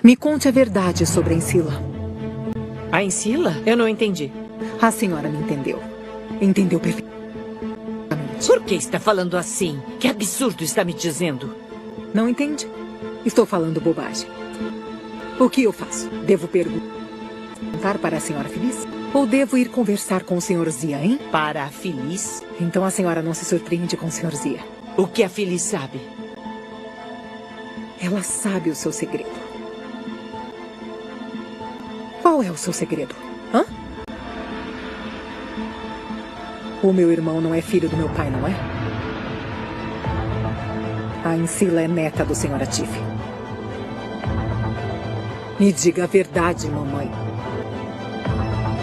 Me conte a verdade sobre a Encila. A Encila? Eu não entendi. A senhora me entendeu. Entendeu perfeitamente. Por que está falando assim? Que absurdo está me dizendo? Não entende? Estou falando bobagem. O que eu faço? Devo perguntar para a senhora Feliz? Ou devo ir conversar com o senhor Zia, hein? Para a Feliz? Então a senhora não se surpreende com o senhor Zia. O que a Feliz sabe? Ela sabe o seu segredo. Qual é o seu segredo? Hã? O meu irmão não é filho do meu pai, não é? A Encila é neta do senhor Atif. Me diga a verdade, mamãe.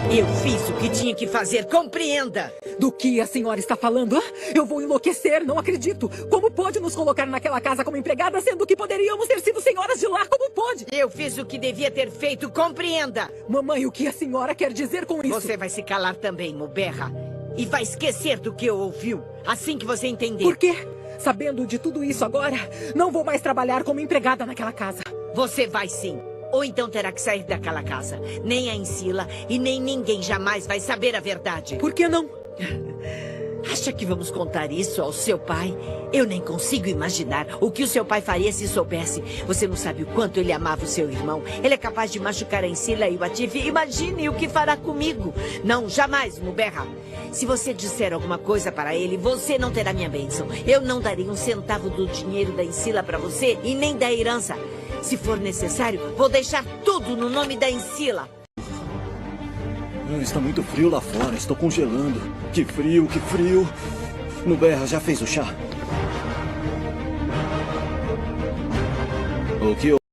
Eu fiz o que tinha que fazer, compreenda! Do que a senhora está falando? Eu vou enlouquecer, não acredito. Como pode nos colocar naquela casa como empregada, sendo que poderíamos ter sido senhoras de lá? Como pode? Eu fiz o que devia ter feito, compreenda! Mamãe, o que a senhora quer dizer com isso? Você vai se calar também, Muberra. E vai esquecer do que ouviu, assim que você entender. Por quê? Sabendo de tudo isso agora, não vou mais trabalhar como empregada naquela casa. Você vai sim. Ou então terá que sair daquela casa. Nem a Encila e nem ninguém jamais vai saber a verdade. Por que não? Acha que vamos contar isso ao seu pai? Eu nem consigo imaginar o que o seu pai faria se soubesse. Você não sabe o quanto ele amava o seu irmão. Ele é capaz de machucar a Encila e o Atif. Imagine o que fará comigo. Não, jamais, Muberra. Se você disser alguma coisa para ele, você não terá minha bênção. Eu não darei um centavo do dinheiro da Encila para você e nem da herança. Se for necessário, vou deixar tudo no nome da Encila. Está muito frio lá fora, estou congelando. Que frio, que frio. Muberra, já fez o chá? O que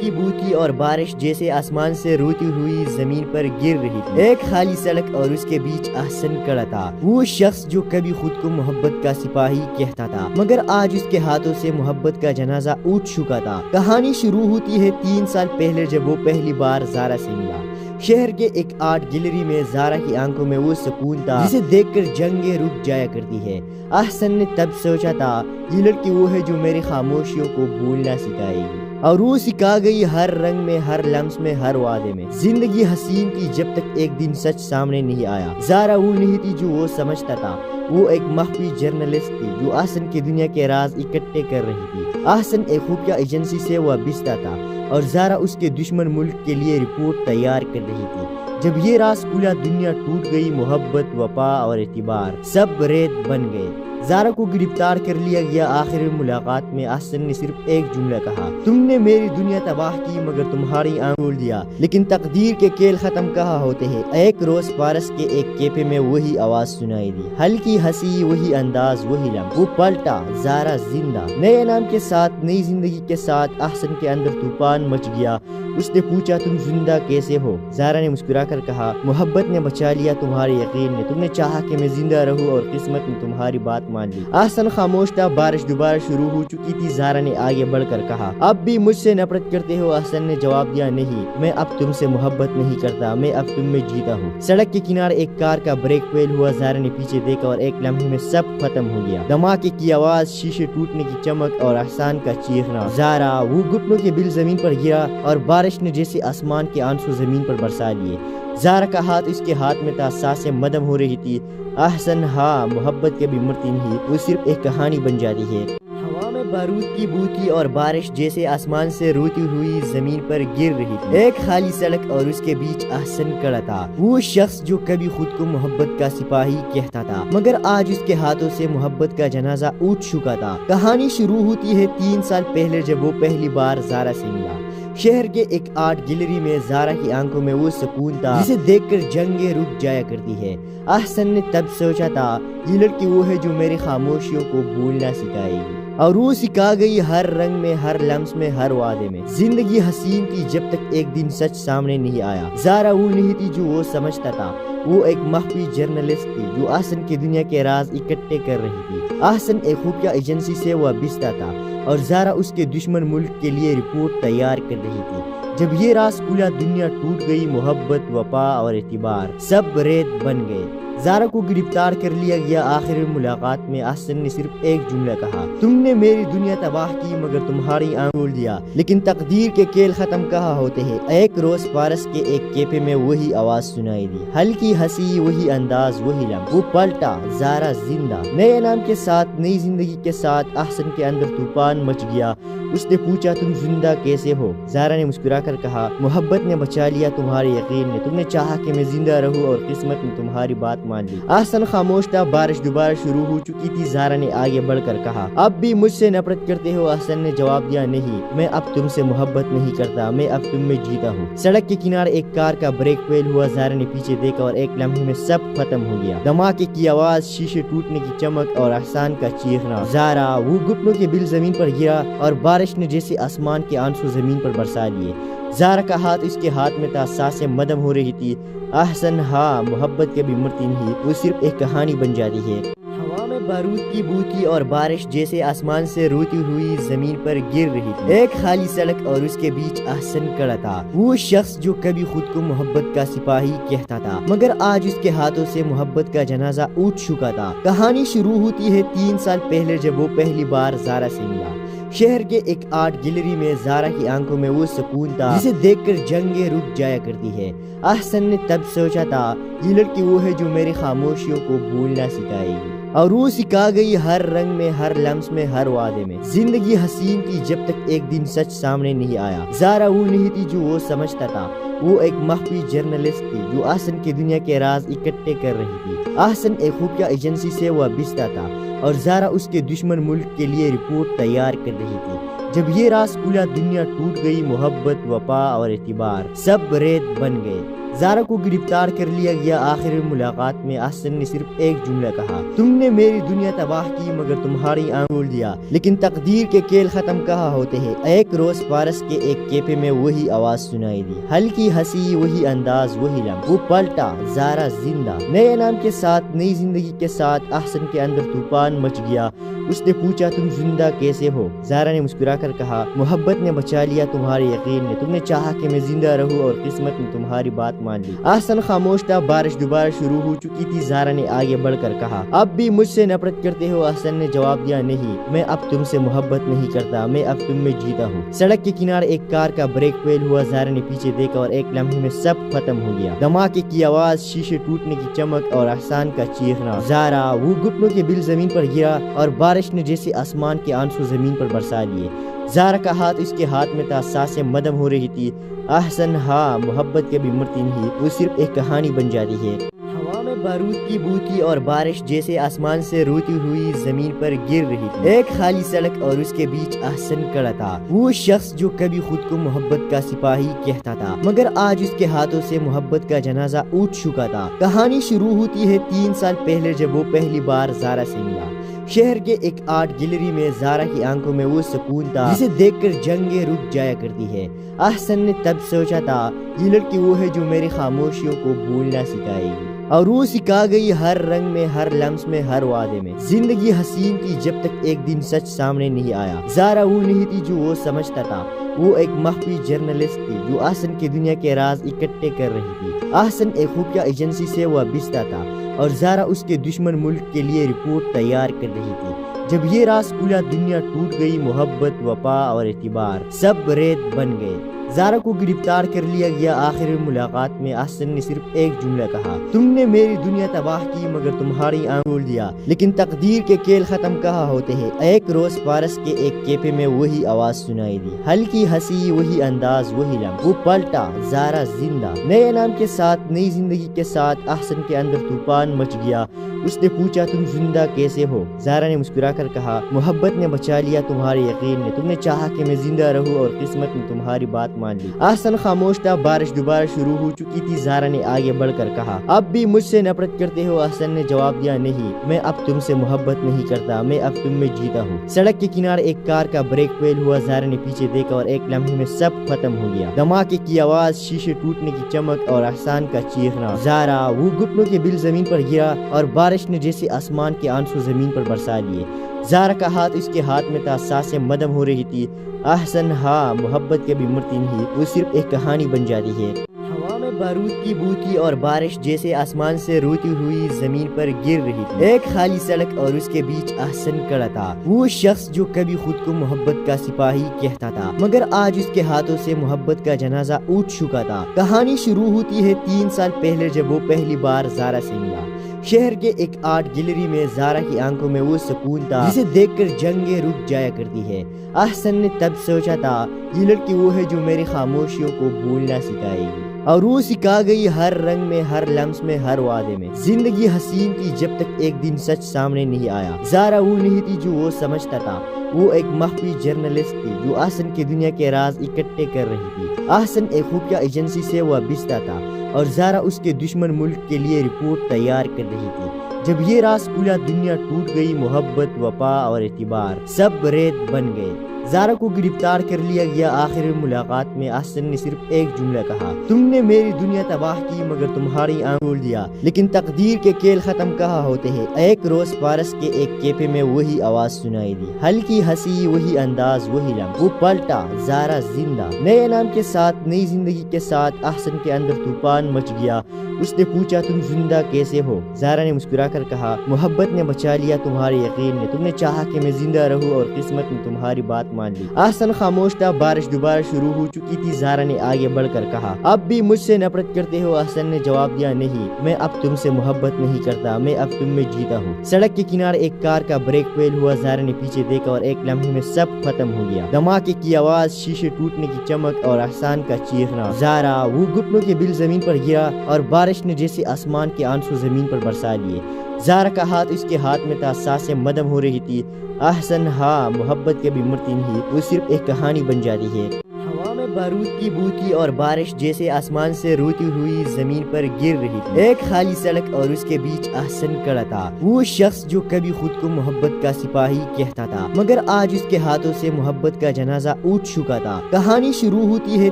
کی بو تھی اور بارش جیسے آسمان سے روتی ہوئی زمین پر گر رہی تھی۔ ایک خالی سڑک اور اس کے بیچ احسن کھڑا تھا، وہ شخص جو کبھی خود کو محبت کا سپاہی کہتا تھا مگر آج اس کے ہاتھوں سے محبت کا جنازہ اٹھ چکا تھا۔ کہانی شروع ہوتی ہے 3 سال پہلے جب وہ پہلی بار زارا سے ملا۔ شہر کے ایک آرٹ گیلری میں زارا کی آنکھوں میں وہ سکون تھا جسے دیکھ کر جنگیں رک جایا کرتی ہے۔ احسن نے تب سوچا تھا یہ لڑکی وہ ہے جو میری خاموشیوں کو بھولنا سکھائے گی، اور وہ سکھا گئی ہر رنگ میں، ہر لمس میں، ہر وعدے میں۔ زندگی حسین تھی جب تک ایک دن سچ سامنے نہیں آیا۔ زارا وہ نہیں تھی جو وہ سمجھتا تھا، وہ ایک مخفی جرنلسٹ تھی جو احسن کی دنیا کے راز اکٹھے کر رہی تھی۔ احسن ایک خفیہ ایجنسی سے وابستہ تھا اور زارا اس کے دشمن ملک کے لیے رپورٹ تیار کر رہی تھی۔ جب یہ راز کھلا دنیا ٹوٹ گئی، محبت، وفا اور اعتبار سب ریت بن گئے۔ زارا کو گرفتار کر لیا گیا۔ آخری ملاقات میں احسن نے صرف ایک جملہ کہا، تم نے میری دنیا تباہ کی مگر تمہاری آنکھ کھول دیا۔ لیکن تقدیر کے کھیل ختم کہاں ہوتے ہیں۔ ایک روز پارس کے ایک کیفے میں وہی آواز سنائی دی، ہلکی ہنسی، وہی انداز، وہی لمحہ۔ وہ پلٹا، زارا زندہ، نئے نام کے ساتھ، نئی زندگی کے ساتھ۔ احسن کے اندر طوفان مچ گیا۔ اس نے پوچھا تم زندہ کیسے ہو؟ زارا نے مسکرا کر کہا محبت نے بچا لیا، تمہارے یقین نے، تم نے چاہا کہ میں زندہ رہوں اور قسمت نے تمہاری بات مان لی۔ احسن خاموش تھا۔ بارش دوبارہ شروع ہو چکی تھی۔ زارا نے آگے بڑھ کر کہا اب بھی مجھ سے نفرت کرتے ہو؟ احسن نے جواب دیا نہیں، میں اب تم سے محبت نہیں کرتا، میں اب تم میں جیتا ہوں۔ سڑک کے کنارے ایک کار کا بریک فیل ہوا۔ زارا نے پیچھے دیکھا اور ایک لمحے میں سب ختم ہو گیا۔ دھماکے کی آواز، شیشے ٹوٹنے کی چمک اور احسان کا چیخنا۔ زارا وہ گھٹنوں کے بل زمین پر گرا اور بارش نے جیسے آسمان کے آنسو زمین پر برسا لیے۔ زارا کا ہاتھ اس کے ہاتھ میں تھا، سانسیں مدھم ہو رہی تھی۔ احسن ہاں، محبت کبھی مرتی نہیں، وہ صرف ایک کہانی بن جاتی ہے۔ ہوا میں بارود کی بو تھی اور بارش جیسے آسمان سے روتی ہوئی زمین پر گر رہی تھی۔ ایک خالی سڑک اور اس کے بیچ احسن کھڑا تھا، وہ شخص جو کبھی خود کو محبت کا سپاہی کہتا تھا مگر آج اس کے ہاتھوں سے محبت کا جنازہ اٹھ چکا تھا۔ کہانی شروع ہوتی ہے 3 سال پہلے جب وہ پہلی بار زارا سے ملا۔ شہر کے ایک آرٹ گیلری میں زارا کی آنکھوں میں وہ سکون تھا جسے دیکھ کر جنگیں رک جایا کرتی ہے۔ احسن نے تب سوچا تھا یہ لڑکی وہ ہے جو میری خاموشیوں کو بھولنا سکھائے گی، اور وہ سکھا گئی ہر رنگ میں، ہر لمس میں، ہر وعدے میں۔ زندگی حسین تھی جب تک ایک دن سچ سامنے نہیں آیا۔ زارا وہ نہیں تھی جو وہ سمجھتا تھا، وہ ایک مخفی جرنلسٹ تھی جو احسن کی دنیا کے راز اکٹھے کر رہی تھی۔ احسن ایک خفیہ ایجنسی سے وابستہ تھا اور زارا اس کے دشمن ملک کے لیے رپورٹ تیار کر رہی تھی۔ جب یہ راز کھلا دنیا ٹوٹ گئی، محبت، وفا اور اعتبار سب ریت بن گئے۔ زارا کو گرفتار کر لیا گیا۔ آخری ملاقات میں احسن نے صرف ایک جملہ کہا، تم نے میری دنیا تباہ کی مگر تمہاری آنکھ کھول دیا۔ لیکن تقدیر کے کھیل ختم کہاں ہوتے ہیں۔ ایک روز پارس کے ایک کیفے میں وہی آواز سنائی دی، ہلکی ہنسی، وہی انداز، وہی لمحہ۔ وہ پلٹا، زارا زندہ، نئے نام کے ساتھ، نئی زندگی کے ساتھ۔ احسن کے اندر طوفان مچ گیا۔ اس نے پوچھا تم زندہ کیسے ہو؟ زارا نے مسکرا کر کہا محبت نے بچا لیا، تمہارے یقین نے، تم نے چاہا کہ میں زندہ رہوں اور قسمت نے تمہاری بات مان لی۔ احسن خاموش تھا۔ بارش دوبارہ شروع ہو چکی تھی۔ زارا نے آگے بڑھ کر کہا اب بھی مجھ سے نفرت کرتے ہو؟ احسن نے جواب دیا نہیں، میں اب تم سے محبت نہیں کرتا، میں اب تم میں جیتا ہوں۔ سڑک کے کنارے ایک کار کا بریک فیل ہوا۔ زارا نے پیچھے دیکھا اور ایک لمحے میں سب ختم ہو گیا۔ دھماکے کی آواز، شیشے ٹوٹنے کی چمک اور احسان کا چیخنا۔ زارا وہ گھٹنوں کے بل زمین پر گرا اور بارش نے جیسے آسمان کے آنسو زمین پر برسا لیے۔ زارا کا ہاتھ اس کے ہاتھ میں تھا، سانسیں مدھم ہو رہی تھی۔ احسن ہاں، محبت کبھی مرتی نہیں، وہ صرف ایک کہانی بن جاتی ہے۔ ہوا میں بارود کی بو تھی اور بارش جیسے آسمان سے روتی ہوئی زمین پر گر رہی تھی۔ ایک خالی سڑک اور اس کے بیچ احسن کھڑا تھا، وہ شخص جو کبھی خود کو محبت کا سپاہی کہتا تھا مگر آج اس کے ہاتھوں سے محبت کا جنازہ اٹھ چکا تھا۔ کہانی شروع ہوتی ہے 3 سال پہلے جب وہ پہلی بار زارا سے ملا۔ شہر کے ایک آرٹ گیلری میں زارا کی آنکھوں میں وہ سکون تھا جسے دیکھ کر جنگیں رک جایا کرتی ہے۔ احسن نے تب سوچا تھا یہ لڑکی وہ ہے جو میری خاموشیوں کو بھولنا سکھائے گی، اور وہ سکھا گئی ہر رنگ میں، ہر لمس میں، ہر وعدے میں۔ زندگی حسین تھی جب تک ایک دن سچ سامنے نہیں آیا۔ زارا وہ نہیں تھی جو وہ سمجھتا تھا، وہ ایک مخفی جرنلسٹ تھی جو احسن کی دنیا کے راز اکٹھے کر رہی تھی۔ احسن ایک خفیہ ایجنسی سے وابستہ تھا اور زارا اس کے دشمن ملک کے لیے رپورٹ تیار کر رہی تھی۔ جب یہ راز کھلا دنیا ٹوٹ گئی، محبت، وفا اور اعتبار سب ریت بن گئے۔ زارا کو گرفتار کر لیا گیا۔ آخر ملاقات میں احسن نے صرف ایک جملہ کہا، تم نے میری دنیا تباہ کی مگر تمہاری آنکھ کھول دیا، لیکن تقدیر کے کھیل ختم کہاں ہوتے ہیں۔ ایک روز پارس کے ایک کیفے میں وہی آواز سنائی دی، ہلکی ہنسی، وہی انداز، وہی لمح۔ وہ پلٹا، زارا زندہ، نئے نام کے ساتھ، نئی زندگی کے ساتھ۔ احسن کے اندر طوفان مچ گیا۔ اس نے پوچھا، تم زندہ کیسے ہو؟ زارا نے مسکرا کر کہا، محبت نے بچا لیا، تمہارے یقین نے، تم نے چاہا کہ میں زندہ رہوں اور قسمت نے تمہاری بات مان لی۔ احسن خاموش تھا، بارش دوبارہ شروع ہو چکی تھی۔ زارا نے آگے بڑھ کر کہا، اب بھی مجھ سے نفرت کرتے ہو؟ احسن نے جواب دیا، نہیں، میں اب تم سے محبت نہیں کرتا، میں اب تم میں جیتا ہوں۔ سڑک کے کنارے ایک کار کا بریک فیل ہوا۔ زارا نے پیچھے دیکھا اور ایک لمحے میں سب ختم ہو گیا۔ دھماکے کی آواز، شیشے ٹوٹنے کی چمک اور احسان کا چیخنا۔ زارا، وہ گھٹنوں کے بل زمین پر گرا اور بارش نے جیسے آسمان کے آنسو زمین پر برسا لیے۔ زارا کا ہاتھ اس کے ہاتھ میں تھا، سانسیں مدھم ہو رہی تھی۔ احسن، ہاں، محبت کبھی مرتی نہیں، وہ صرف ایک کہانی بن جاتی ہے۔ ہوا میں بارود کی بو تھی اور بارش جیسے آسمان سے روتی ہوئی زمین پر گر رہی تھی۔ ایک خالی سڑک اور اس کے بیچ احسن کھڑا تھا، وہ شخص جو کبھی خود کو محبت کا سپاہی کہتا تھا مگر آج اس کے ہاتھوں سے محبت کا جنازہ اٹھ چکا تھا۔ کہانی شروع ہوتی ہے 3 سال پہلے، جب وہ پہلی بار زارا سے ملا۔ شہر کے ایک آرٹ گیلری میں زارا کی آنکھوں میں وہ سکون تھا جسے دیکھ کر جنگیں رک جایا کرتی ہے۔ احسن نے تب سوچا تھا، یہ لڑکی وہ ہے جو میری خاموشیوں کو بھولنا سکھائے گی، اور وہ سکھا گئی، ہر رنگ میں، ہر لمس میں، ہر وعدے میں۔ زندگی حسین تھی جب تک ایک دن سچ سامنے نہیں آیا۔ زارا وہ نہیں تھی جو وہ سمجھتا تھا، وہ ایک مخفی جرنلسٹ تھی جو احسن کی دنیا کے راز اکٹھے کر رہی تھی۔ احسن ایک خفیہ ایجنسی سے وابستہ تھا اور زارا اس کے دشمن ملک کے لیے رپورٹ تیار کر رہی تھی۔ جب یہ راز کھلا، دنیا ٹوٹ گئی، محبت، وفا اور اعتبار سب ریت بن گئے۔ زارا کو گرفتار کر لیا گیا۔ آخر ملاقات میں احسن نے صرف ایک جملہ کہا، تم نے میری دنیا تباہ کی مگر تمہاری آنکھ کھول دیا، لیکن تقدیر کے کھیل ختم کہاں ہوتے ہیں۔ ایک روز پارس کے ایک کیفے میں وہی آواز سنائی دی، ہلکی ہنسی، وہی انداز، وہی لمح۔ وہ پلٹا، زارا زندہ، نئے نام کے ساتھ، نئی زندگی کے ساتھ۔ احسن کے اندر طوفان مچ گیا۔ اس نے پوچھا، تم زندہ کیسے ہو؟ زارا نے مسکرا کر کہا، محبت نے بچا لیا، تمہارے یقین نے، تم نے چاہا کہ میں زندہ رہوں اور قسمت نے تمہاری بات مان لی۔ احسن خاموش تھا، بارش دوبارہ شروع ہو چکی تھی۔ زارا نے آگے بڑھ کر کہا، اب بھی مجھ سے نفرت کرتے ہو؟ احسن نے جواب دیا، نہیں، میں اب تم سے محبت نہیں کرتا، میں اب تم میں جیتا ہوں۔ سڑک کے کنارے ایک کار کا بریک فیل ہوا۔ زارا نے پیچھے دیکھا اور ایک لمحے میں سب ختم ہو گیا۔ دھماکے کی آواز، شیشے ٹوٹنے کی چمک اور احسان کا چیخنا۔ زارا، وہ گھٹنوں کے بل زمین پر گرا اور بارش نے جیسے آسمان کے آنسو زمین پر برسا لیے۔ زارا کا ہاتھ اس کے ہاتھ میں تھا، سانسیں مدھم ہو رہی تھی۔ احسن، ہاں، محبت کبھی مرتی نہیں، وہ صرف ایک کہانی بن جاتی ہے۔ ہوا میں بارود کی بو تھی اور بارش جیسے آسمان سے روتی ہوئی زمین پر گر رہی تھی۔ ایک خالی سڑک اور اس کے بیچ احسن کھڑا تھا، وہ شخص جو کبھی خود کو محبت کا سپاہی کہتا تھا مگر آج اس کے ہاتھوں سے محبت کا جنازہ اٹھ چکا تھا۔ کہانی شروع ہوتی ہے 3 سال پہلے، جب وہ پہلی بار زارا سے ملا۔ شہر کے ایک آرٹ گیلری میں زارا کی آنکھوں میں وہ سکون تھا جسے دیکھ کر جنگیں رک جایا کرتی ہے۔ احسن نے تب سوچا تھا، یہ لڑکی وہ ہے جو میری خاموشیوں کو بھولنا سکھائے گی، اور وہ سکھا گئی، ہر رنگ میں، ہر لمس میں، ہر وعدے میں۔ زندگی حسین تھی جب تک ایک دن سچ سامنے نہیں آیا۔ زارا وہ نہیں تھی جو وہ سمجھتا تھا، وہ ایک مخفی جرنلسٹ تھی جو احسن کی دنیا کے راز اکٹھے کر رہی تھی۔ احسن ایک خفیہ ایجنسی سے وابستہ تھا اور زارا اس کے دشمن ملک کے لیے رپورٹ تیار کر رہی تھی۔ جب یہ راز کھلا، دنیا ٹوٹ گئی، محبت، وفا اور اعتبار سب ریت بن گئے۔ زارا کو گرفتار کر لیا گیا۔ آخر ملاقات میں احسن نے صرف ایک جملہ کہا، تم نے میری دنیا تباہ کی مگر تمہاری آنکھ کھول دیا، لیکن تقدیر کے کھیل ختم کہاں ہوتے ہیں۔ ایک روز پارس کے ایک کیفے میں وہی آواز سنائی دی، ہلکی ہنسی، وہی انداز، وہی لمح۔ وہ پلٹا، زارا زندہ، نئے نام کے ساتھ، نئی زندگی کے ساتھ۔ احسن کے اندر طوفان مچ گیا۔ اس نے پوچھا، تم زندہ کیسے ہو؟ زارا نے مسکرا کر کہا، محبت نے بچا لیا، تمہارے یقین نے، تم نے چاہا کہ میں زندہ رہوں اور قسمت نے تمہاری بات مان لی۔ احسن خاموش تھا، بارش دوبارہ شروع ہو چکی تھی۔ زارا نے آگے بڑھ کر کہا، اب بھی مجھ سے نفرت کرتے ہو؟ احسن نے جواب دیا، نہیں، میں اب تم سے محبت نہیں کرتا، میں اب تم میں جیتا ہوں۔ سڑک کے کنارے ایک کار کا بریک فیل ہوا۔ زارا نے پیچھے دیکھا اور ایک لمحے میں سب ختم ہو گیا۔ دھماکے کی آواز، شیشے ٹوٹنے کی چمک اور احسان کا چیخنا۔ زارا، وہ گھٹنوں کے بل زمین پر گرا اور بارش نے جیسے آسمان کے آنسو زمین پر برسا لیے۔ زارا کا ہاتھ اس کے ہاتھ میں تھا، سانسیں مدھم ہو رہی تھی۔ احسن، ہاں، محبت کبھی مرتی نہیں، وہ صرف ایک کہانی بن جاتی ہے۔ ہوا میں بارود کی بو تھی اور بارش جیسے آسمان سے روتی ہوئی زمین پر گر رہی تھی۔ ایک خالی سڑک اور اس کے بیچ احسن کھڑا تھا، وہ شخص جو کبھی خود کو محبت کا سپاہی کہتا تھا مگر آج اس کے ہاتھوں سے محبت کا جنازہ اٹھ چکا تھا۔ کہانی شروع ہوتی ہے